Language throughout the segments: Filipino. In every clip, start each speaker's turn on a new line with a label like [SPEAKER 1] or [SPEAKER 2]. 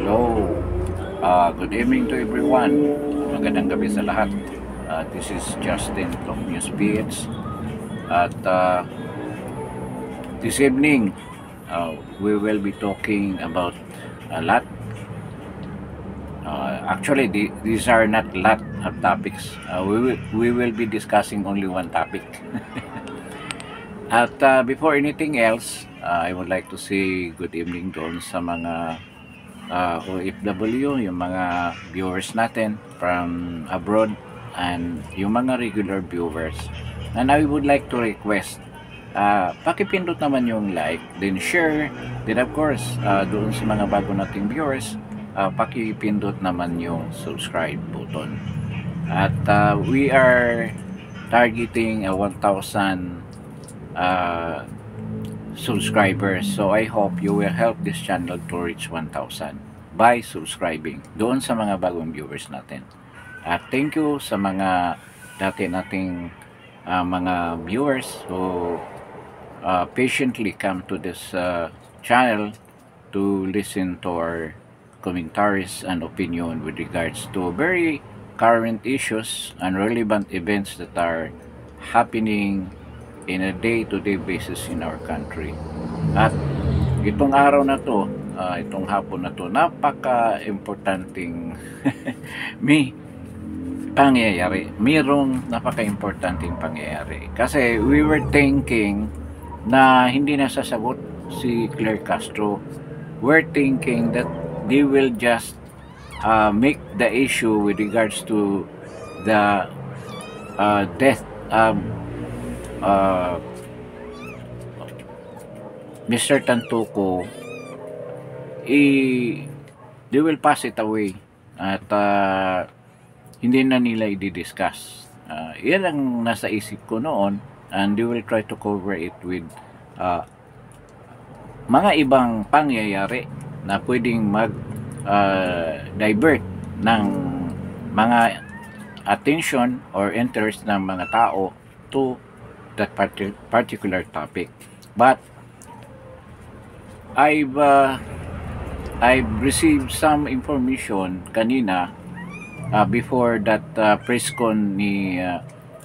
[SPEAKER 1] Hello, good evening to everyone. Magandang gabi sa lahat. This is Justin from News PH. At this evening, we will be talking about a lot. Actually, these are not a lot of topics. We will be discussing only one topic. At before anything else, I would like to say good evening doon sa mga OFW, yung mga viewers natin from abroad, and yung mga regular viewers. And I would like to request, pakipindot naman yung like, then share, then of course, doon sa mga bago nating viewers, pakipindot naman yung subscribe button. At we are targeting 1,000 subscribers. So I hope you will help this channel to reach 1,000 by subscribing doon sa mga bagong viewers natin. At thank you sa mga dati nating mga viewers who patiently come to this channel to listen to our commentaries and opinion with regards to very current issues and relevant events that are happening in a day-to-day basis in our country. At itong araw na to, itong hapon na to, napaka-importanting may pangyayari. Mayroong napaka-importanting pangyayari. Kasi we were thinking na hindi na sasagot si Claire Castro. We're thinking that they will just make the issue with regards to the death of Mr. Tantuco. They will pass it away at hindi na nila i-discuss. Yan ang nasa isip ko noon, and they will try to cover it with mga ibang pangyayari na pwedeng divert ng mga attention or interest ng mga tao to that particular topic. But I've received some information kanina before that press con ni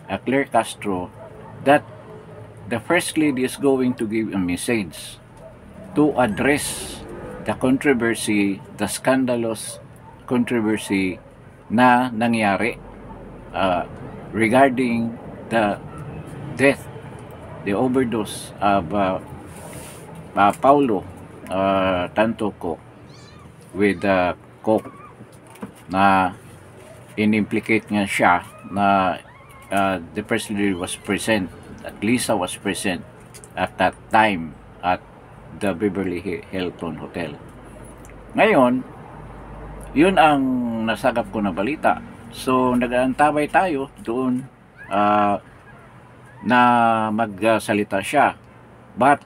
[SPEAKER 1] Claire Castro that the First Lady is going to give a message to address the controversy, the scandalous controversy na nangyari regarding the death, the overdose of Paulo Tantuco with coke, na in-implicate nga siya na the First Lady was present, at Lisa was present at that time at the Beverly Hilton Hotel. Ngayon, yun ang nasagap ko na balita. So nag-aantabay tayo doon na magsalita siya. But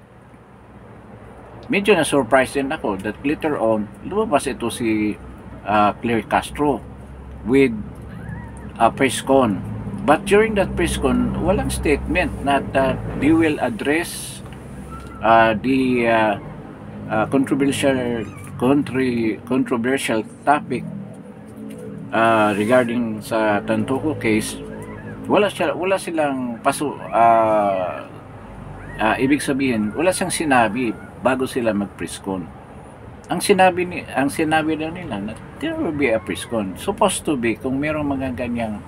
[SPEAKER 1] medyo na-surprise din ako that later on lumabas ito si Claire Castro with a press con. But during that press con, walang statement na they will address the controversial topic regarding sa Tantuco case. Wala silang ibig sabihin, wala siyang sinabi bago sila mag-press con. Ang sinabi na nila na there will be a press con. Supposed to be, kung merong mga ganyang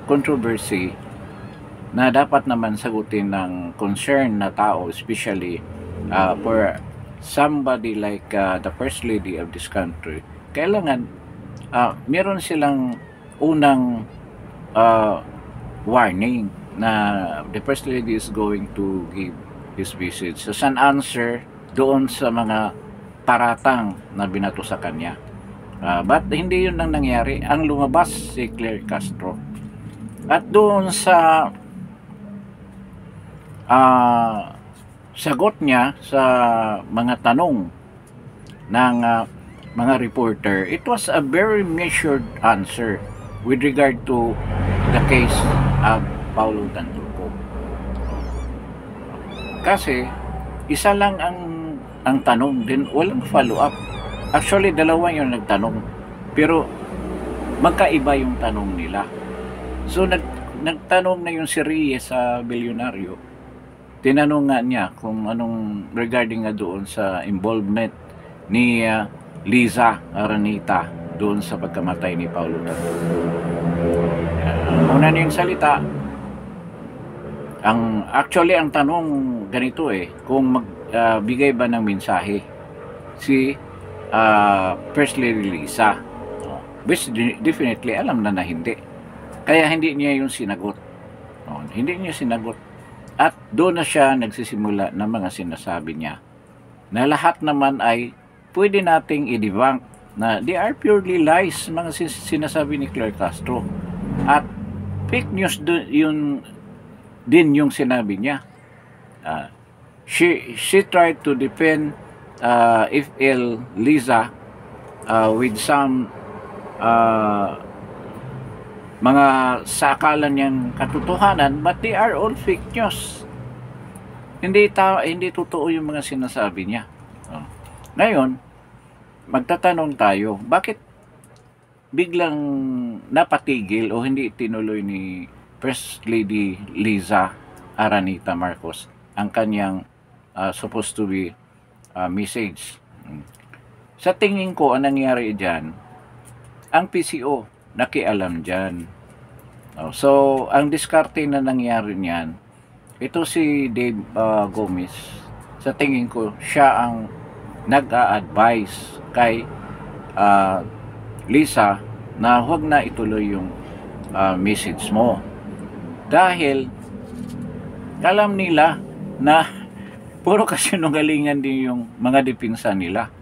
[SPEAKER 1] controversy na dapat naman sagutin ng concerned na tao, especially for somebody like the First Lady of this country, kailangan meron silang unang warning na the First Lady is going to give his message as an answer doon sa mga paratang na binato sa kanya. But hindi yun ang nangyari. Ang lumabas si Claire Castro. At doon sa sagot niya sa mga tanong ng mga reporter, it was a very measured answer with regard to the case of Paulo Tantuco. Kasi isa lang ang tanong, din walang follow up. Actually, dalawa yung nagtanong. Pero magkaiba yung tanong nila. So, nagtanong na yung si Reyes sa bilyonaryo. Tinanong nga niya kung anong regarding nga doon sa involvement ni Liza Aranita doon sa pagkamatay ni Paulo Tato. Una na yung salita, actually ang tanong ganito kung magbigay ba ng mensahe si First Lady Liza, which definitely alam na hindi. Kaya hindi niya yung sinagot. Hindi niya sinagot. At doon na siya nagsisimula ng mga sinasabi niya na lahat naman ay pwede nating i-debunk na they are purely lies, mga sinasabi ni Claire Castro. At fake news din yung sinabi niya. She tried to defend FL Liza with some mga sakalan niyang katotohanan, but they are all fake news. Hindi totoo yung mga sinasabi niya. Ngayon, magtatanong tayo, bakit biglang napatigil o hindi tinuloy ni First Lady Liza Aranita Marcos ang kanyang supposed to be message? Sa tingin ko, ang nangyari dyan, ang PCO nakialam dyan. So, ang diskarte na nangyari niyan, ito si Dave Gomez, sa tingin ko, siya ang nag-a-advise kay Liza na huwag na ituloy yung message mo. Dahil, alam nila na puro kasinungalingan din yung mga dipinsa nila.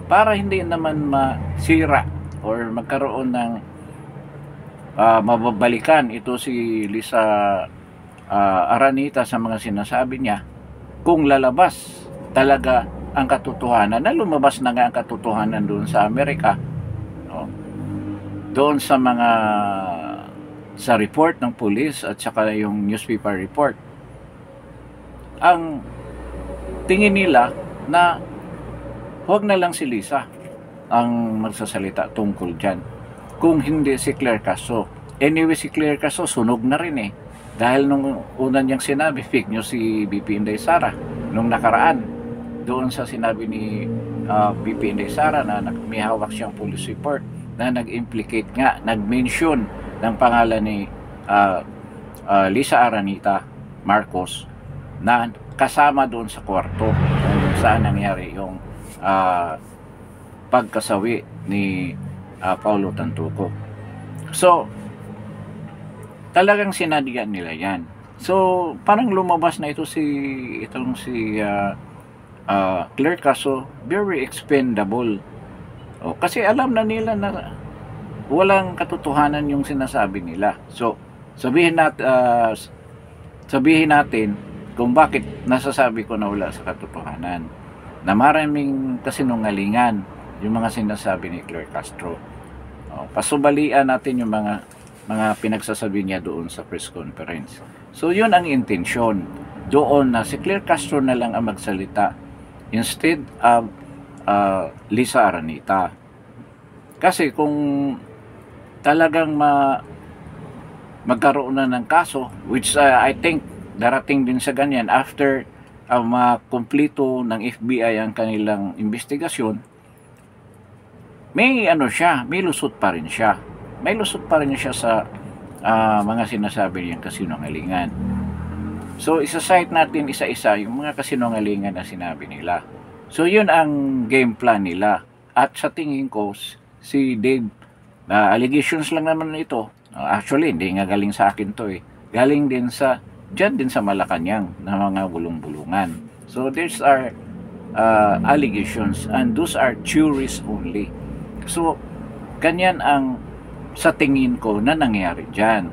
[SPEAKER 1] Para hindi naman masira or magkaroon ng mababalikan ito si Liza Aranita sa mga sinasabi niya, kung lalabas talaga ang katotohanan, na lumabas na nga ang katotohanan doon sa Amerika, doon sa sa report ng police at saka yung newspaper report, ang tingin nila na huwag na lang si Liza ang magsasalita tungkol dyan, kung hindi si Claire Castro. Anyway, si Claire Castro sunog na rin dahil nung una niyang sinabi, fake news si BP Inday Sara nung nakaraan, doon sa sinabi ni BP Inday Sara na may hawak siyang police report na nag-implicate nga, nag-mention ng pangalan ni Liza Aranita Marcos na kasama doon sa kwarto kung saan nangyari yung pagkasawi ni Paulo Tantuco. So, talagang sinadigan nila yan. So, parang lumabas na itong si Claire Castro, very expendable. Kasi alam na nila na walang katotohanan yung sinasabi nila. So, sabihin natin kung bakit nasasabi ko na wala sa katotohanan, na maraming kasinungalingan yung mga sinasabi ni Claire Castro. Pasubalian natin yung mga pinagsasabi niya doon sa press conference. So yun ang intensyon doon, na si Claire Castro na lang ang magsalita instead of Liza Aranita. Kasi kung talagang magkaroon na ng kaso, which I think darating din sa ganyan after makumpleto ng FBI ang kanilang investigasyon, may may lusot pa rin siya. May lusot pa rin siya sa mga sinasabi niyang kasinungalingan. So, isa-cite natin isa-isa yung mga kasinungalingan na sinabi nila. So, yun ang game plan nila. At sa tingin ko, si Dave, allegations lang naman ito. Actually, hindi nga galing sa akin to Galing din dyan din sa Malacanang na mga bulong-bulungan. So, these are allegations and those are theories only. So, ganyan ang sa tingin ko na nangyari dyan.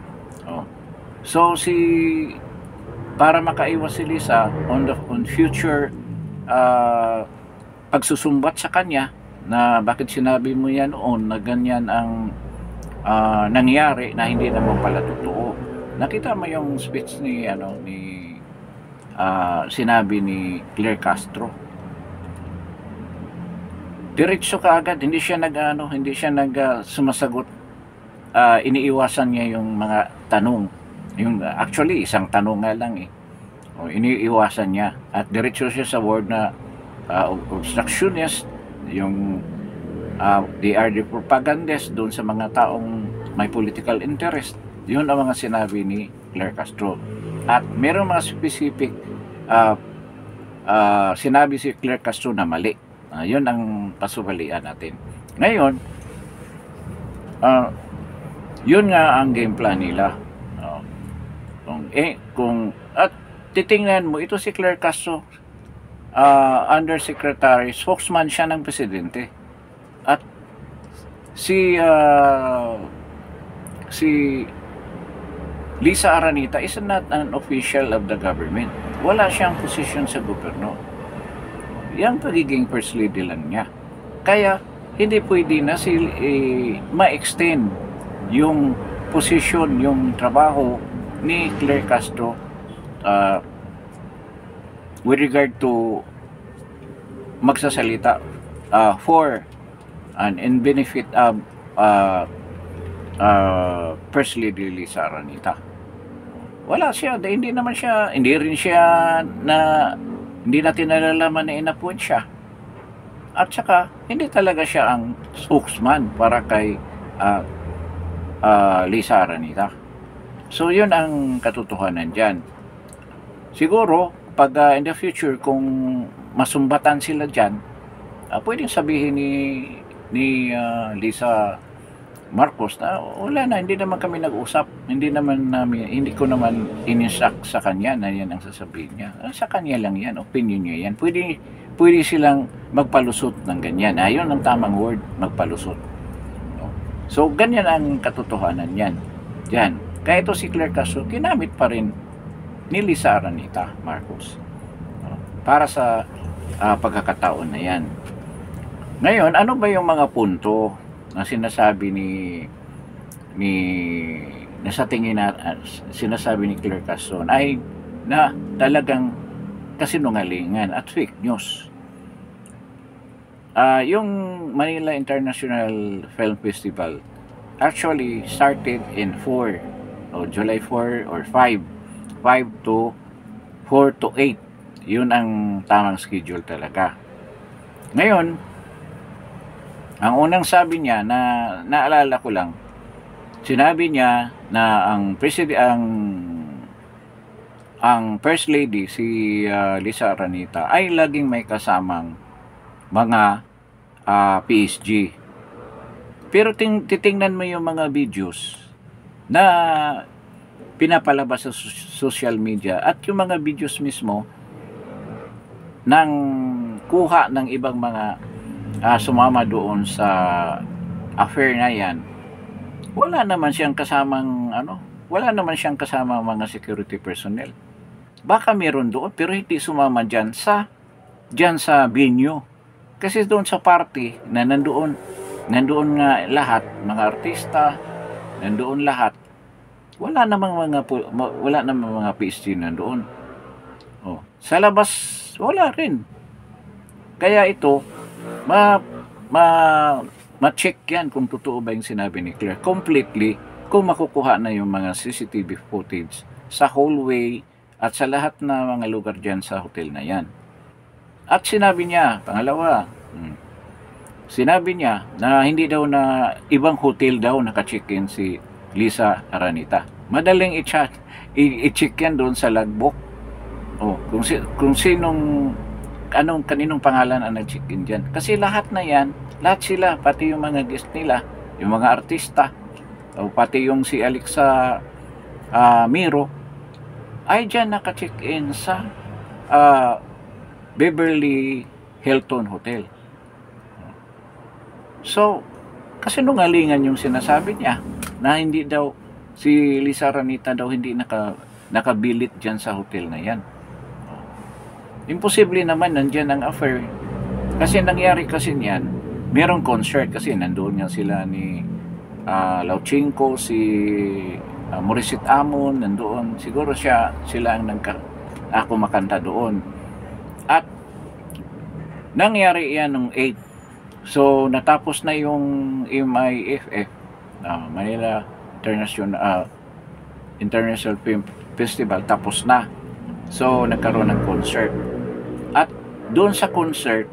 [SPEAKER 1] So, para makaiwas si Liza on future pagsusumbat sa kanya na bakit sinabi mo yan noon na ganyan ang nangyari na hindi naman pala totoo. Nakita mo yung speech ni sinabi ni Claire Castro. diretso ka agad, hindi siya sumasagot. Iniiwasan niya yung mga tanong. Yung actually isang tanong nga lang eh. O, iniiwasan niya at diretso siya sa word na obstructionist, yung they are the propagandists doon sa mga taong may political interest. Yun ang mga sinabi ni Claire Castro. At meron mga specific sinabi si Claire Castro na mali. Yun ang pasubalian natin. Ngayon, yun nga ang game plan nila. At titingnan mo, ito si Claire Castro, undersecretary, spokesman siya ng presidente. At si Lisa Aranita is not an official of the government. Wala siyang posisyon sa gobyerno. Yang pagiging first lady lang niya. Kaya hindi pwede na ma-extend yung posisyon, yung trabaho ni Claire Castro with regard to magsasalita for and in benefit of First Lady Lisa Aranita. Wala siya, hindi natin nalalaman na inappoint siya. At saka, hindi talaga siya ang spokesman para kay Lisa Aranita. So, yun ang katotohanan dyan. Siguro, pag in the future, kung masumbatan sila dyan, pwedeng sabihin ni Lisa Marcos na wala na, hindi naman kami nag-usap, hindi ko naman in-instruct sa kanya na yan ang sasabihin niya. Sa kanya lang yan, opinion niya yan. Pwede silang magpalusot ng ganyan. Ayun ang tamang word, magpalusot. So, ganyan ang katotohanan yan. Yan. Kaya ito si Claire Castro, ginamit pa rin ni Lisa Aranita Marcos para sa pagkakataon na yan. Ngayon, ano ba yung mga punto na sinasabi na sa tingin na sinasabi ni Claire Castro ay na talagang kasinungalingan at fake news? Yung Manila International Film Festival actually started in July 4 or 5 to 4 to 8. Yun ang tamang schedule talaga. Ngayon, ang unang sabi niya, na naalala ko lang, sinabi niya na ang First Lady, si Lisa Aranita, ay laging may kasamang mga PSG. Pero titingnan mo yung mga videos na pinapalabas sa social media at yung mga videos mismo ng kuha ng ibang mga sumama doon sa affair na yan, wala naman siyang kasamang mga security personnel. Baka meron doon pero hindi sumama dyan sa venue. Kasi doon sa party na nandoon nga lahat, mga artista, nandoon lahat. Wala namang mga PSG nandoon. Sa labas wala rin. Kaya ito ma-check yan kung totoo ba yung sinabi ni Claire completely, kung makukuha na yung mga CCTV footage sa hallway at sa lahat na mga lugar dyan sa hotel na yan. At sinabi niya, pangalawa, sinabi niya na hindi daw na ibang hotel daw naka-check-in si Lisa Aranita. Madaling i-check yan doon sa logbook. Kung kaninong pangalan ang nag-check-in dyan. Kasi lahat sila, pati yung mga guest nila, yung mga artista, pati yung si Alexa Miro, ay dyan naka-check-in sa Beverly Hilton Hotel. So, kasi nungalingan yung sinasabi niya na hindi daw, si Lisa Aranita daw hindi nakabilit dyan sa hotel na yan. Imposible naman, nandyan ang affair. Kasi nangyari kasi niyan, merong concert kasi nandoon nga sila ni Lauchenko, si Morissette Amon, nandoon. Siguro sila ang kumakanta doon. At nangyari yan nung 8 So natapos na yung MIFF, Manila International Film Festival, tapos na. So nagkaroon ng concert. At doon sa concert,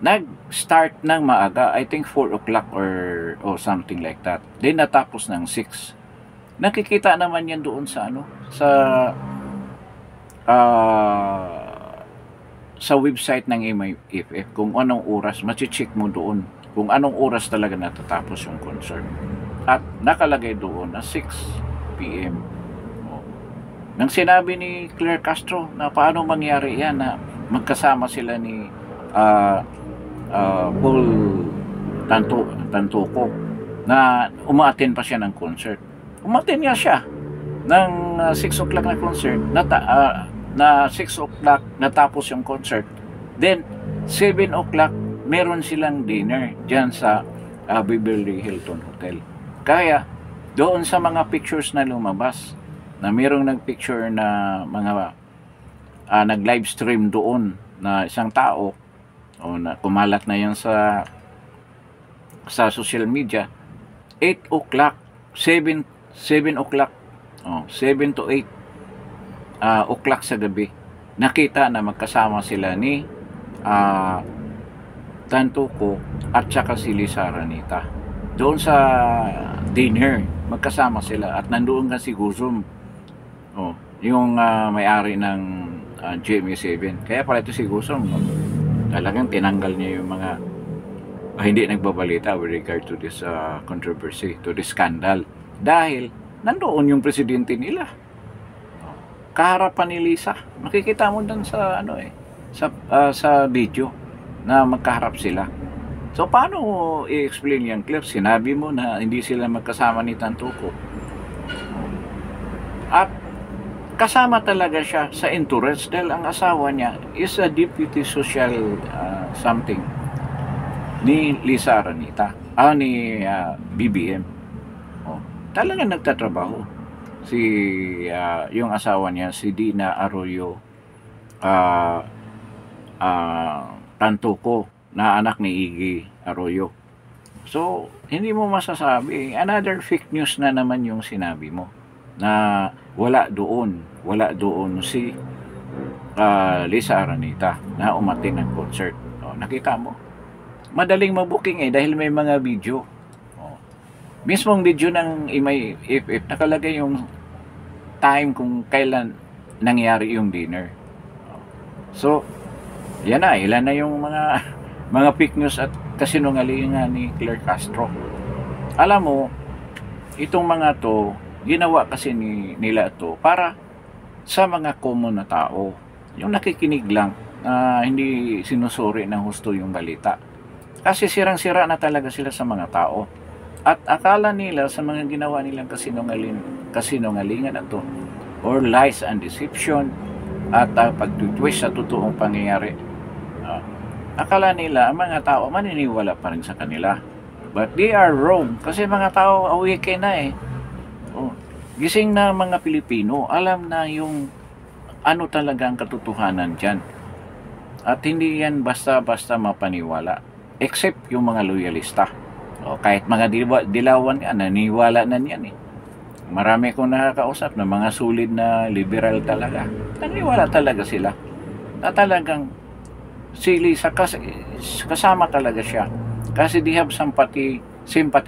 [SPEAKER 1] nag-start ng maaga, I think 4 o'clock or something like that. Then natapos ng 6. Nakikita naman yan doon sa sa website ng MIFF kung anong oras, machi-check mo doon kung anong oras talaga natatapos yung concert. At nakalagay doon na 6 PM. Nang sinabi ni Claire Castro na paano mangyari yan na magkasama sila ni Paul Tantuco na umaattend pa siya ng concert. Umaattend nga siya ng 6 o'clock na concert, na 6 o'clock natapos yung concert. Then 7 o'clock meron silang dinner dyan sa Beverly Hilton Hotel. Kaya doon sa mga pictures na lumabas, na merong nagpicture na mga nag-live stream doon na isang tao, na kumalat na yan sa social media, 8 o'clock, 7 o'clock, 7 to 8 o'clock sa gabi, nakita na magkasama sila ni Tantuco at saka si Lisa Araneta. Doon sa dinner, magkasama sila at nandoon nga si Guzum, yung may-ari ng GMA7. Kaya pala ito si Guzum, talagang tinanggal niya yung mga hindi nagbabalita with regard to this controversy, to this scandal. Dahil nandoon yung presidente nila, kaharapan ni Lisa. Makikita mo doon sa sa video na magkaharap sila. So paano i-explain yung clip? Sinabi mo na hindi sila magkasama ni Tantuco. At kasama talaga siya sa entourage dahil ang asawa niya is a deputy social something ni Lisa Araneta, ni BBM. Talagang nagtatrabaho si yung asawa niya, si Dina Arroyo Tantuco, na anak ni Iggy Arroyo. So hindi mo masasabi, another fake news na naman yung sinabi mo na wala doon si Lisa Araneta na umattend ng concert. Nakita mo, madaling mabuking dahil may mga video. Mismong video ng MIFF nakalagay yung time kung kailan nangyari yung dinner. So yan na, ilan na yung mga fake news at kasinungalingan ni Claire Castro. Alam mo, itong mga to, ginawa kasi nila to para sa mga common na tao, yung nakikinig lang, hindi sinusuri ng husto yung balita. Kasi sirang-sira na talaga sila sa mga tao. At akala nila sa mga ginawa nilang kasinungalingan na to, or lies and deception, at pagtutwist sa totoong pangyayari, akala nila ang mga tao maniniwala pa rin sa kanila. But they are wrong, kasi mga tao awake na gising na mga Pilipino, alam na yung ano talaga ang katotohanan dyan. At hindi yan basta-basta mapaniwala, except yung mga loyalista. Kahit mga dilawan yan, naniwala na yan Marami kong nakakausap na mga solid na liberal talaga. Naniwala talaga sila na talagang si Lisa kasama talaga siya. Kasi they have sympathy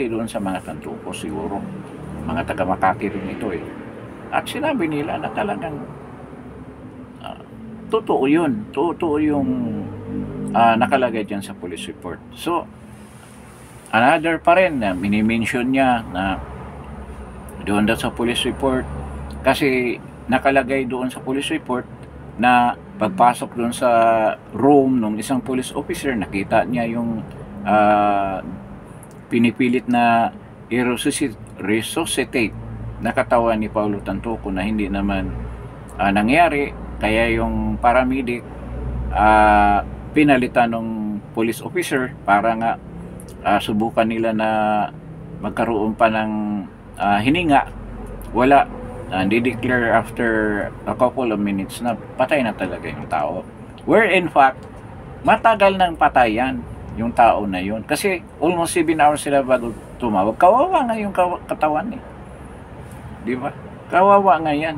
[SPEAKER 1] doon sa mga Tantuco siguro. Mga taga Makati rin ito At sinabi nila na talagang totoo yun. Totoo yung nakalagay dyan sa police report. So, another pa rin na minimension niya na doon daw sa police report, kasi nakalagay doon sa police report na pagpasok doon sa room ng isang police officer, nakita niya yung pinipilit na resuscitate na katawan ni Paulo Tantuco na hindi naman nangyari. Kaya yung paramedic pinalitan ng police officer para nga subukan nila na magkaroon pa ng hininga. Wala, di-declare after a couple of minutes na patay na talaga yung tao, where in fact matagal nang patay yan. yung tao na yun. Kasi almost 7 hours sila bago tumawag. Kawawa nga yung katawan eh. Di ba? Kawawa nga yan.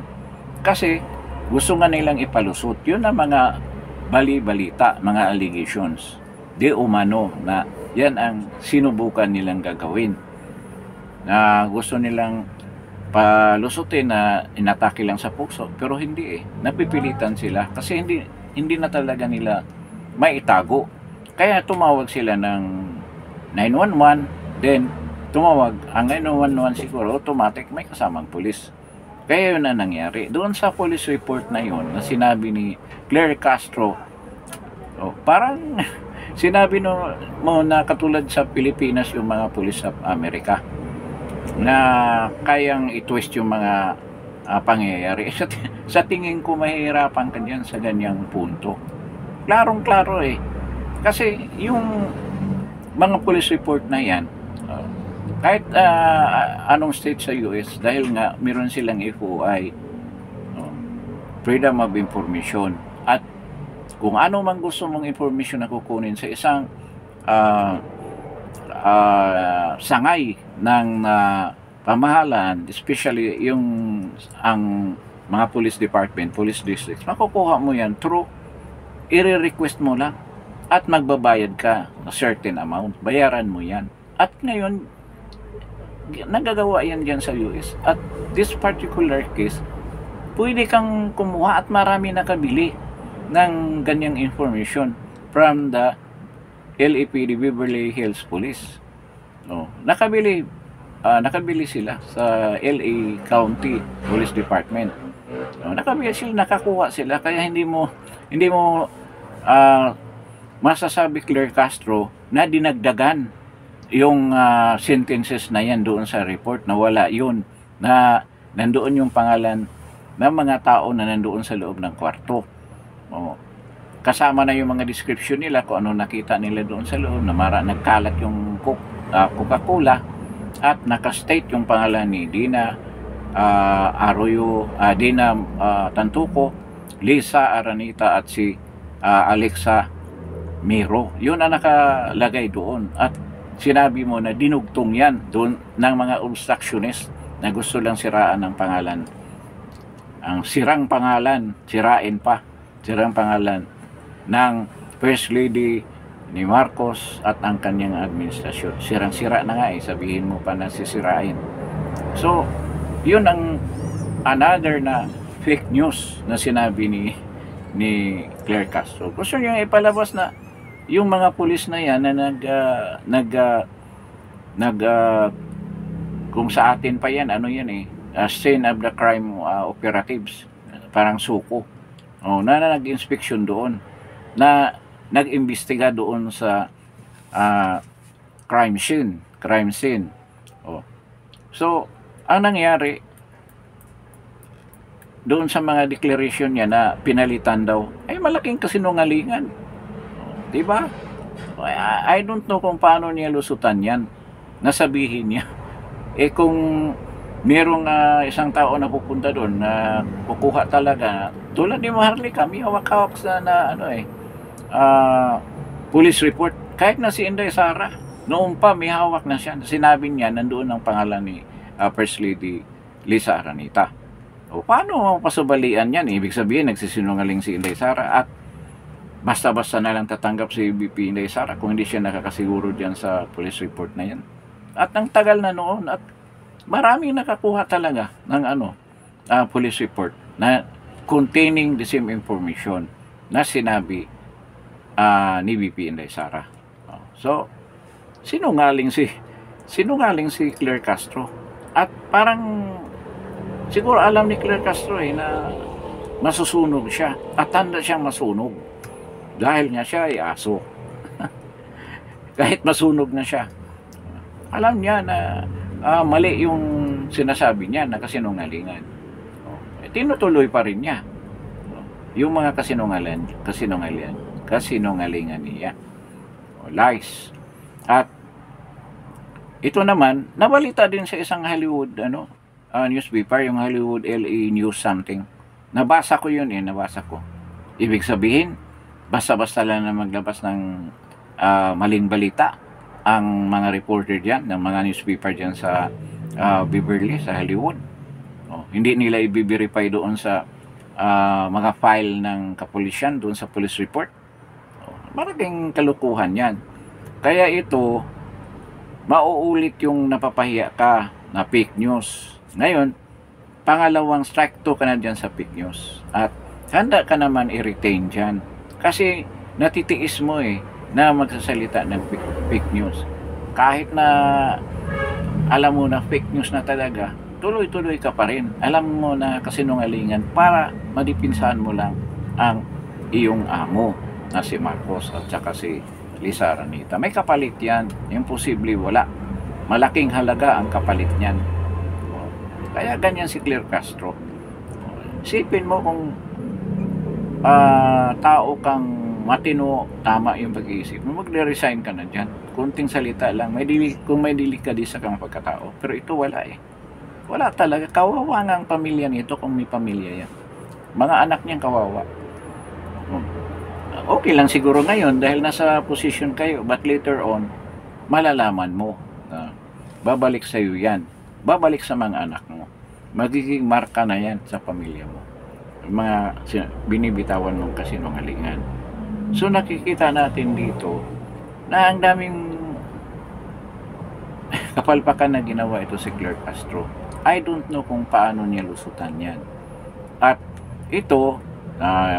[SPEAKER 1] Kasi gusto nga nilang ipalusot. Yun ang mga bali-balita, mga allegations. Di umano na yan ang sinubukan nilang gagawin. Na gusto nilang palusutin na inatake lang sa puso, pero hindi eh. Napipilitan sila kasi hindi na talaga nila maitago. Kaya tumawag sila ng 911, then tumawag ang 911 siguro automatic may kasamang pulis. Kaya yun na nangyari. Doon sa police report na yun na sinabi ni Claire Castro, parang sinabi mo na katulad sa Pilipinas yung mga pulis sa Amerika na kayang i-twist yung mga pangyayari. Sa tingin ko mahihirapan ka dyan sa ganyang punto. Klarong-klaro eh. Kasi yung mga police report na yan, kahit anong state sa US, dahil nga meron silang FOI, Freedom of Information, at kung ano man gusto mong information na kukunin sa isang sangay ng pamahalaan, especially yung ang mga police department, police districts, makukuha mo yan through i-request mo lang at magbabayad ka a certain amount, bayaran mo yan. At ngayon nagagawa yan dyan sa US. At this particular case, pwede kang kumuha at marami nakabili ng ganyang information from the LAPD, Beverly Hills Police. Nakabili sila sa LA County Police Department. Nakabili sila, nakakuha sila, kaya hindi mo masasabi, Claire Castro, na dinagdagan yung sentences na yan doon sa report, na wala yun, na nandoon yung pangalan ng mga tao na nandoon sa loob ng kwarto. Kasama na yung mga description nila kung ano nakita nila doon sa loob, na nagkalat yung Coca-Cola at nakastate yung pangalan ni Dina Arroyo, Dina Tantuco, Lisa Aranita at si Alexa Miro. Yun ang nakalagay doon. At sinabi mo na dinugtong yan doon ng mga obstructionist na gusto lang siraan ng pangalan. Ang sirang pangalan, sirang pangalan ng First Lady ni Marcos at ang kanyang administrasyon. Sirang-sira na nga eh, sabihin mo pa na sisirain. So, yun ang another na fake news na sinabi ni Claire Castro. Gusto niya ipalabas na yung mga pulis na yan na kung sa atin pa yan, ano yan eh, scene of the crime operatives, parang suko, na nag-inspection doon, na nag-imbestiga doon sa crime scene. So ang nangyari doon sa mga declaration niya na pinalitan daw ay malaking kasinungalingan. Diba? I don't know kung paano niya lusutan yan. Nasabihin niya. Kung merong isang tao na pupunta doon na kukuha talaga, tulad ni Maharlika, may hawak-hawak na police report. Kahit na si Inday Sara, noon pa may hawak na siya. Sinabi niya, nandoon ang pangalan ni First Lady Lisa Aranita. Paano pasubalian yan? Ibig sabihin, nagsisinungaling si Inday Sara at basta-basta na lang tatanggap si BP Inday Sara kung hindi siya nakakasiguro dyan sa police report na yan. At ang tagal na noon, at maraming nakakuha talaga ng police report na containing the same information na sinabi ni BP Inday Sara. So, sinungaling si Claire Castro. At parang siguro alam ni Claire Castro na masusunog siya at handa siyang masunog. Dahil nga siya ay aso. Kahit masunog na siya, alam niya na mali yung sinasabi niya na kasinungalingan. Tinutuloy pa rin niya yung mga kasinungalingan niya. Lies. At ito naman, nabalita din sa isang Hollywood newspaper, yung Hollywood LA News something. Nabasa ko yun. Ibig sabihin, basta-basta lang na maglabas ng maling balita ang mga reporter diyan, ng mga newspaper diyan sa Beverly, sa Hollywood. Hindi nila i-verify doon sa mga file ng kapulisyan, doon sa police report. Malaking kalukuhan yan. Kaya ito, mauulit yung napapahiya ka na fake news. Ngayon, pangalawang strike 2 ka na dyan sa fake news. At handa ka naman i-retain dyan. Kasi natitiis mo na magsasalita ng fake news. Kahit na alam mo na fake news na talaga, tuloy-tuloy ka pa rin. Alam mo na kasinungalingan para madipinsahan mo lang ang iyong amo na si Marcos at saka si Lisa Aranita. May kapalit yan. Imposible wala. Malaking halaga ang kapalit niyan. Kaya ganyan si Claire Castro. Isipin mo kung tao kang matino, tama yung pag-iisip mo, magre-resign ka na dyan. Kunting salita lang, kung may delikadisa kang pagkatao. Pero ito wala Wala talaga. Kawawa nga ang pamilya nito kung may pamilya yan. Mga anak niyang kawawa. Okay lang siguro ngayon dahil nasa position kayo, but later on, malalaman mo na babalik sa iyo yan. Babalik sa mga anak mo. Magiging marka na yan sa pamilya mo. Mga binibitawan mong kasinungalingan. So nakikita natin dito na ang daming kapalpakan na ginawa ito si Claire Castro. I don't know kung paano niya lusutan yan. At ito,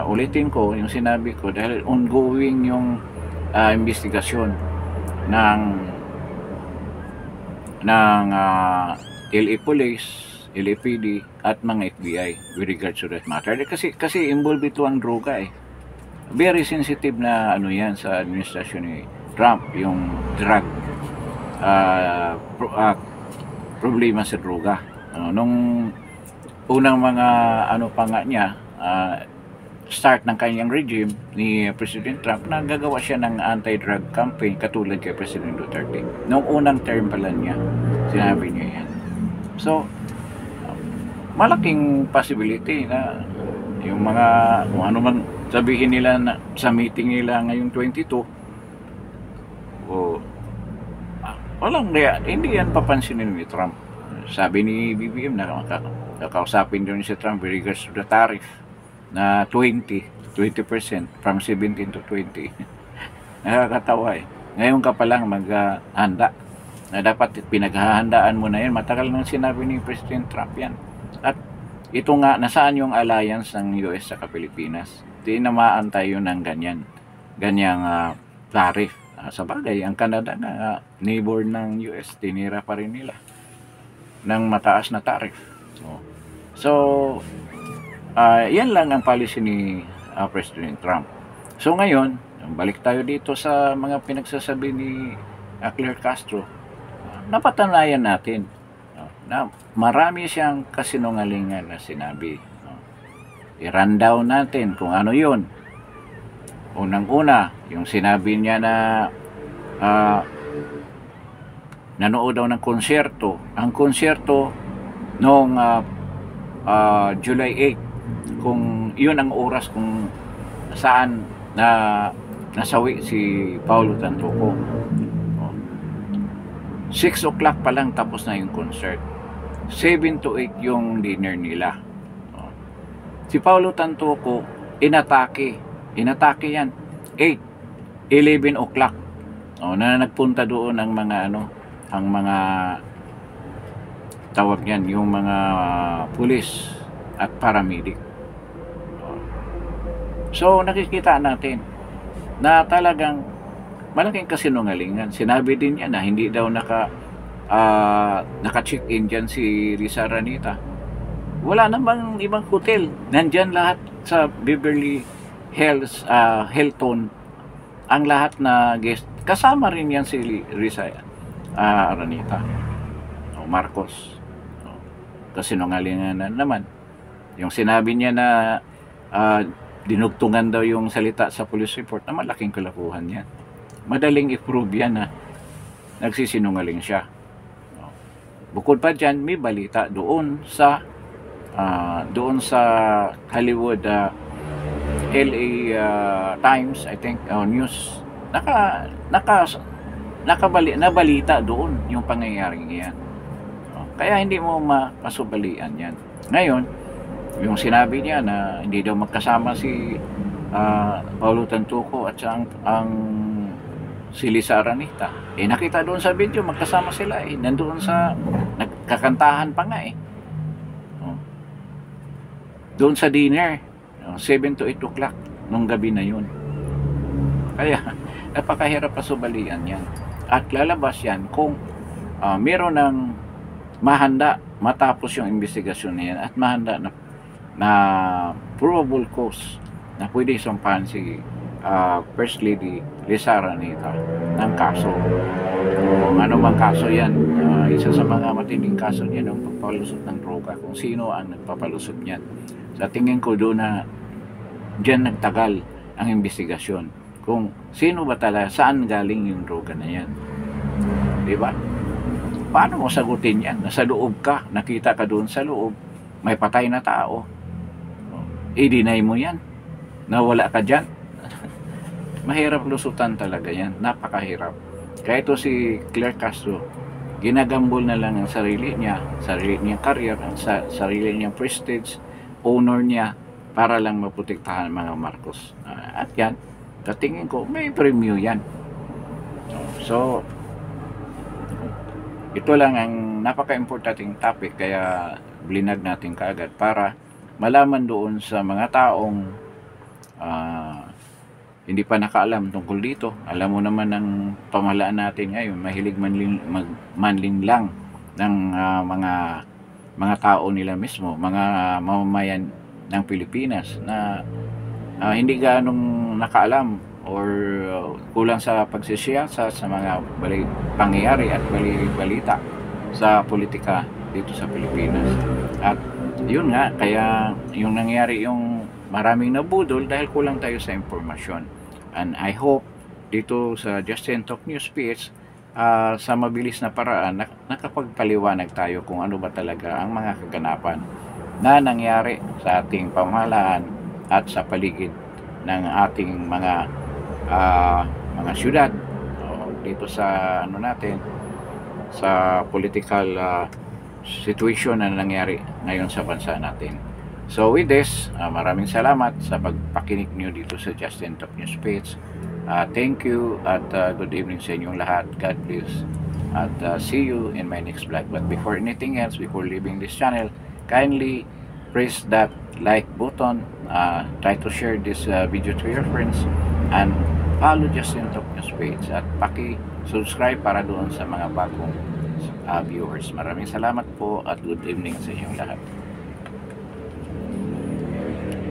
[SPEAKER 1] ulitin ko yung sinabi ko dahil ongoing yung investigasyon ng LA Police, LAPD at mga FBI with regards to that matter. Kasi involved ito ang droga Very sensitive na yan sa administrasyon ni Trump, yung drug problema sa droga. Nung unang mga pa nga niya, start ng kanyang regime ni President Trump, nagagawa siya ng anti-drug campaign katulad kay President Duterte. Noong unang term pala niya, sinabi niya yan. So, malaking possibility na yung mga, kung ano man sabihin nila na, sa meeting nila ngayong 22, hindi yan papansinin ni Trump. Sabi ni BBM na kakausapin doon si Trump with regards to the tariff na 20% from 17 to 20. Nakakatawa Ngayon ka pa lang maghahanda na dapat pinaghahandaan mo na yan. Matagal nang sinabi ni President Trump yan. At ito nga, nasaan yung alliance ng US sa Pilipinas? Tinamaan tayo ng ganyang tariff. Sa bagay, ang Canada na neighbor ng US, tinira pa rin nila ng mataas na tariff. So yan lang ang policy ni President Trump. So ngayon, balik tayo dito sa mga pinagsasabi ni Claire Castro. Napatanayan natin na marami siyang kasinungalingan na sinabi. I-rundown natin kung ano yun. Unang-una, yung sinabi niya na nanood daw ng konsyerto. Ang konsyerto noong July 8, kung yun ang oras kung saan nasawi si Paulo Tantoco. 6 o'clock pa lang tapos na yung concert. 7 to 8 yung dinner nila. Si Paulo Tantoco, inatake yan 11 o'clock na nagpunta doon ang mga ang mga tawag niyan, yung mga pulis at paramedic. So nakikita natin na talagang malaking kasinungalingan. Sinabi din niya na hindi daw naka-check-in dyan si Lisa Aranita. Wala namang ibang hotel. Nandyan lahat sa Beverly Hills, Hilton, ang lahat na guest. Kasama rin yan si Lisa Aranita. Marcos. Kasinungalingan na naman. Yung sinabi niya na dinugtungan daw yung salita sa police report, na malaking kalakuhan yan. Madaling i-prove yan na nagsisinungaling siya. Bukod pa dyan, may balita doon sa Hollywood LA Times, I think, news naka nabalita doon yung pangyayaring iyan. Kaya hindi mo masubalian yan. Ngayon, yung sinabi niya na hindi daw magkasama si Paulo Tantuco at ang si Lisa Aranita. Nakita doon sa video, magkasama sila nandoon sa, nagkakantahan pa nga doon sa dinner, 7 to 8 o'clock nung gabi na yun. Kaya, napakahirap pasubalian yan. At lalabas yan kung meron ng mahanda matapos yung investigasyon na yan at mahanda na probable cause na pwede sampahan si First Lady Lisa Aranita ng kaso. Kung ano mang kaso yan, isa sa mga matinding kaso niya ng pagpapalusot ng droga, kung sino ang nagpapalusot niyan. Sa tingin ko doon na diyan nagtagal ang investigasyon. Kung sino ba talaga, saan galing yung droga na yan. Diba? Paano mo sagutin yan? Nasa loob ka, nakita ka doon sa loob, may patay na tao. I-deny mo yan. Nawala ka dyan. Mahirap lusutan talaga yan. Napakahirap. Kaya ito si Claire Castro, ginagambol na lang ang sarili niyang career, ang sarili niyang prestige, honor niya, para lang maprotektahan mga Marcos. At yan, katingin ko, may premyo yan. So, ito lang ang napaka-importanting topic, kaya blinag natin kaagad para malaman doon sa mga taong hindi pa nakaalam tungkol dito. Alam mo naman ng pamahalaan natin ngayon, mahilig manling lang ng mga tao nila mismo, mga mamamayan ng Pilipinas na hindi ganong nakaalam or kulang sa pagsisiyasa sa mga pangyayari at balita sa politika dito sa Pilipinas. At yun nga, kaya yung nangyari, yung maraming nabudol dahil kulang tayo sa impormasyon. And I hope dito sa Justin Talk News Speech, sa mabilis na paraan, nakapagpaliwanag tayo kung ano ba talaga ang mga kaganapan na nangyari sa ating pamahalaan at sa paligid ng ating mga syudad dito sa natin, sa political situation na nangyari ngayon sa bansa natin. So with this, maraming salamat sa pagpakinig niyo dito sa Justin Talk News Speech. Thank you at good evening sa inyong lahat. God bless at see you in my next vlog. But before anything else, before leaving this channel, kindly press that like button, try to share this video to your friends, and follow Justin Talk News page at paki-subscribe para doon sa mga bagong viewers. Maraming salamat po at good evening sa inyong lahat.